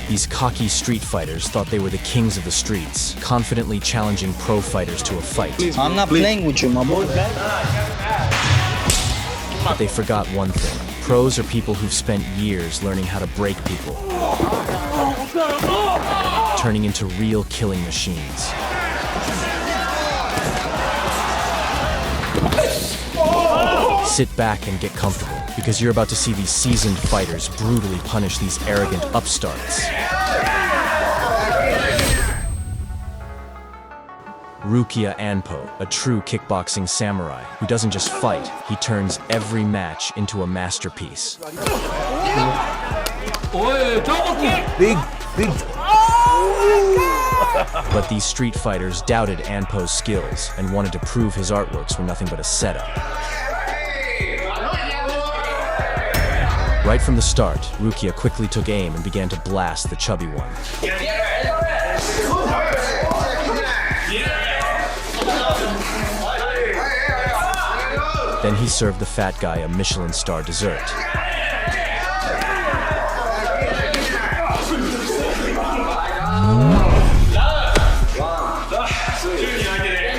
These cocky street fighters thought they were the kings of the streets, confidently challenging pro fighters to a fight. I'm not playing with you, my boy. But they forgot one thing. Pros are people who've spent years learning how to break people, turning into real killing machines. Sit back and get comfortable, because you're about to see these seasoned fighters brutally punish these arrogant upstarts. Rukia Anpo, a true kickboxing samurai who doesn't just fight, he turns every match into a masterpiece. Big. But these street fighters doubted Anpo's skills and wanted to prove his artworks were nothing but a setup. Right from the start, Rukia quickly took aim and began to blast the chubby one. Then he served the fat guy a Michelin star dessert.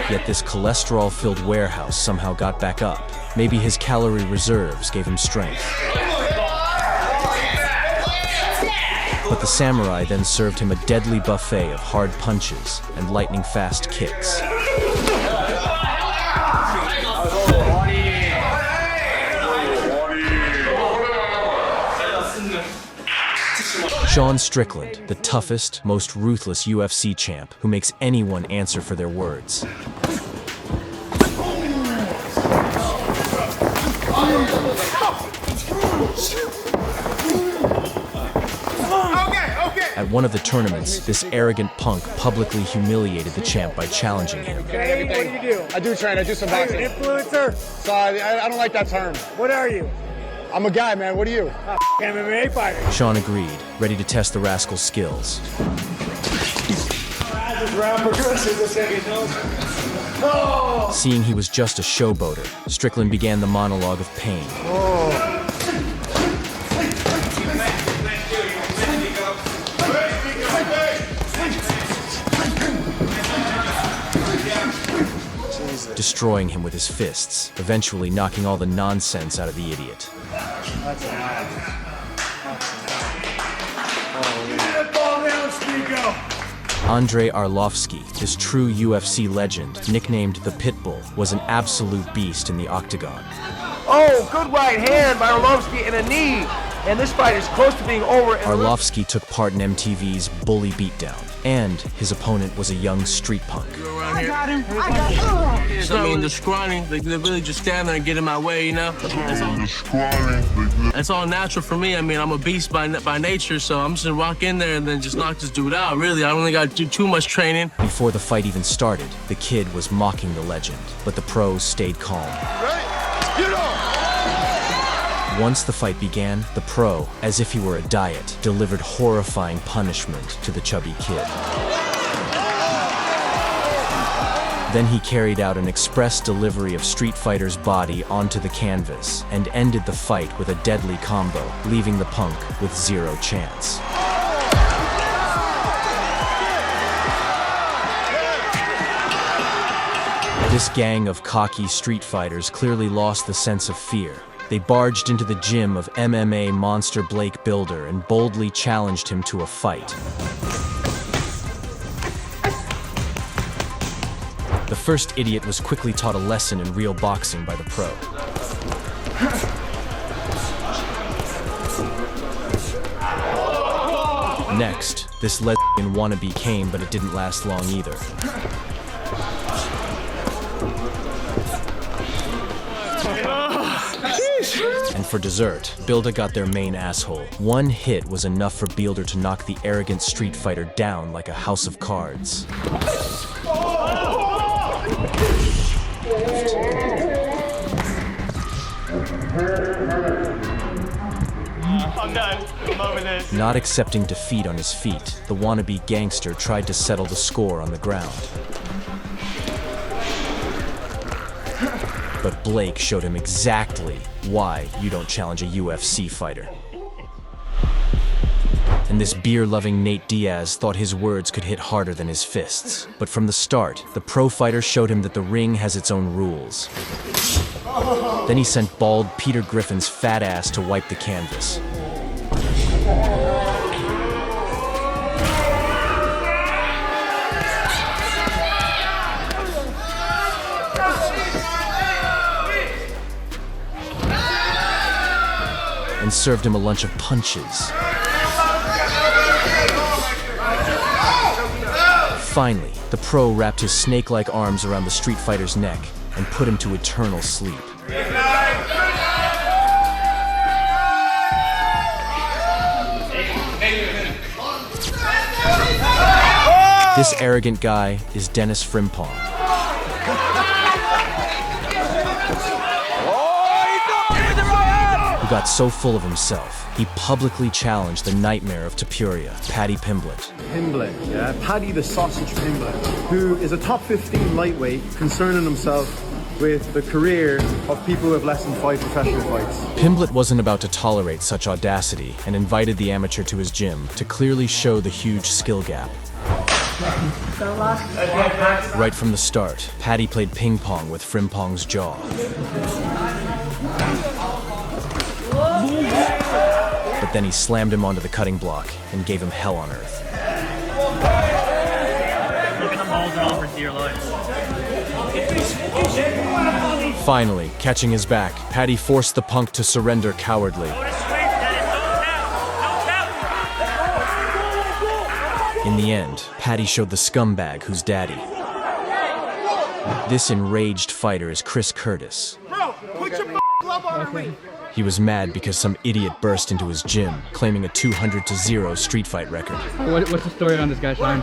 Yet this cholesterol-filled warehouse somehow got back up. Maybe his calorie reserves gave him strength. But the samurai then served him a deadly buffet of hard punches and lightning-fast kicks. Sean Strickland, the toughest, most ruthless UFC champ who makes anyone answer for their words. At one of the tournaments, this arrogant punk publicly humiliated the champ by challenging him. What do you do? I do train. I do some boxing. Influencer? So I don't like that term. What are you? I'm a guy, man. What are you? MMA fighter. Sean agreed, ready to test the rascal's skills. Seeing he was just a showboater, Strickland began the monologue of pain. Destroying him with his fists, eventually knocking all the nonsense out of the idiot. Andrei Arlovsky, this true UFC legend, nicknamed the Pitbull, was an absolute beast in the octagon. Oh, good right hand by Arlovsky and a knee. And this fight is close to being over. Arlovsky took part in MTV's Bully Beatdown, and his opponent was a young street punk. I got him. I mean, the scrawny, they really just stand there and get in my way, you know? That's all natural for me. I mean, I'm a beast by nature, so I'm just gonna walk in there and then just knock this dude out. Really, I don't think I do too much training. Before the fight even started, the kid was mocking the legend, but the pros stayed calm. Once the fight began, the pro, as if he were a diet, delivered horrifying punishment to the chubby kid. Then he carried out an express delivery of Street Fighter's body onto the canvas and ended the fight with a deadly combo, leaving the punk with zero chance. This gang of cocky street fighters clearly lost the sense of fear. They barged into the gym of MMA monster Blake Builder and boldly challenged him to a fight. The first idiot was quickly taught a lesson in real boxing by the pro. Next, this lesbian wannabe came, but it didn't last long either. And for dessert, Builder got their main asshole. One hit was enough for Builder to knock the arrogant street fighter down like a house of cards. I'm done. I'm over this. Not accepting defeat on his feet, the wannabe gangster tried to settle the score on the ground. But Blake showed him exactly why you don't challenge a UFC fighter. and this beer-loving Nate Diaz thought his words could hit harder than his fists. But from the start, the pro fighter showed him that the ring has its own rules. Then he sent bald Peter Griffin's fat ass to wipe the canvas. And served him a lunch of punches. Finally, the pro wrapped his snake-like arms around the street fighter's neck and put him to eternal sleep. This arrogant guy is Dennis Frimpong, who got so full of himself, he publicly challenged the nightmare of Tapuria, Paddy Pimblett. Pimblett, yeah, Paddy the Sausage Pimblett, who is a top 15 lightweight concerning himself with the career of people who have less than 5 professional fights. Pimblett wasn't about to tolerate such audacity and invited the amateur to his gym to clearly show the huge skill gap. Right from the start, Paddy played ping pong with Frimpong's jaw. But then he slammed him onto the cutting block and gave him hell on earth. Look at the balls and offers to your life. Finally, catching his back, Paddy forced the punk to surrender cowardly. In the end, Paddy showed the scumbag who's daddy. This enraged fighter is Chris Curtis. Bro, put your glove on me. He was mad because some idiot burst into his gym, claiming a 200-0 street fight record. What's the story on this guy, Sean?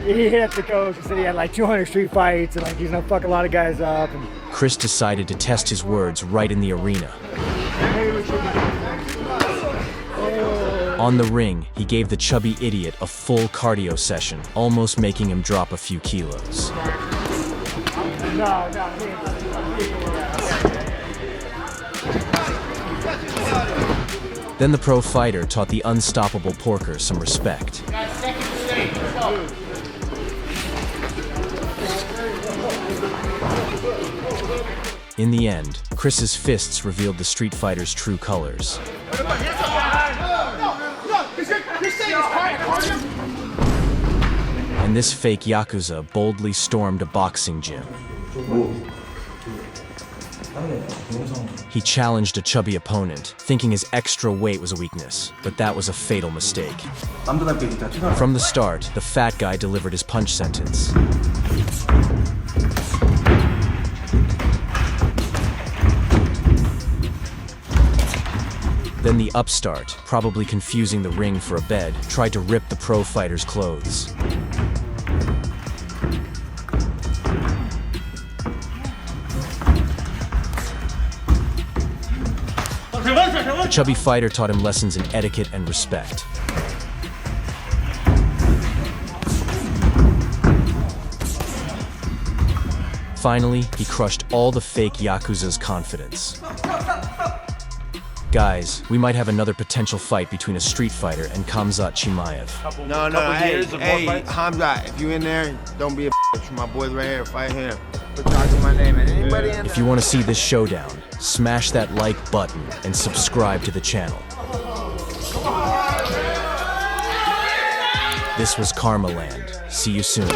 He hit up the coach and said he had like 200 street fights and like he's gonna fuck a lot of guys up. And Chris decided to test his words right in the arena. On the ring, he gave the chubby idiot a full cardio session, almost making him drop a few kilos. Then the pro fighter taught the unstoppable Porker some respect. In the end, Chris's fists revealed the street fighter's true colors. And this fake Yakuza boldly stormed a boxing gym. He challenged a chubby opponent, thinking his extra weight was a weakness, but that was a fatal mistake. From the start, the fat guy delivered his punch sentence. Then the upstart, probably confusing the ring for a bed, tried to rip the pro fighter's clothes. The chubby fighter taught him lessons in etiquette and respect. Finally, he crushed all the fake Yakuza's confidence. Guys, we might have another potential fight between a street fighter and Khamzat Chimaev. No, hey, Hamza, if you in there, don't be a bitch. My boy's right here, fight him. But talk to my name, and anybody in If you want to see this showdown, smash that like button and subscribe to the channel. This was KARMALAND. See you soon.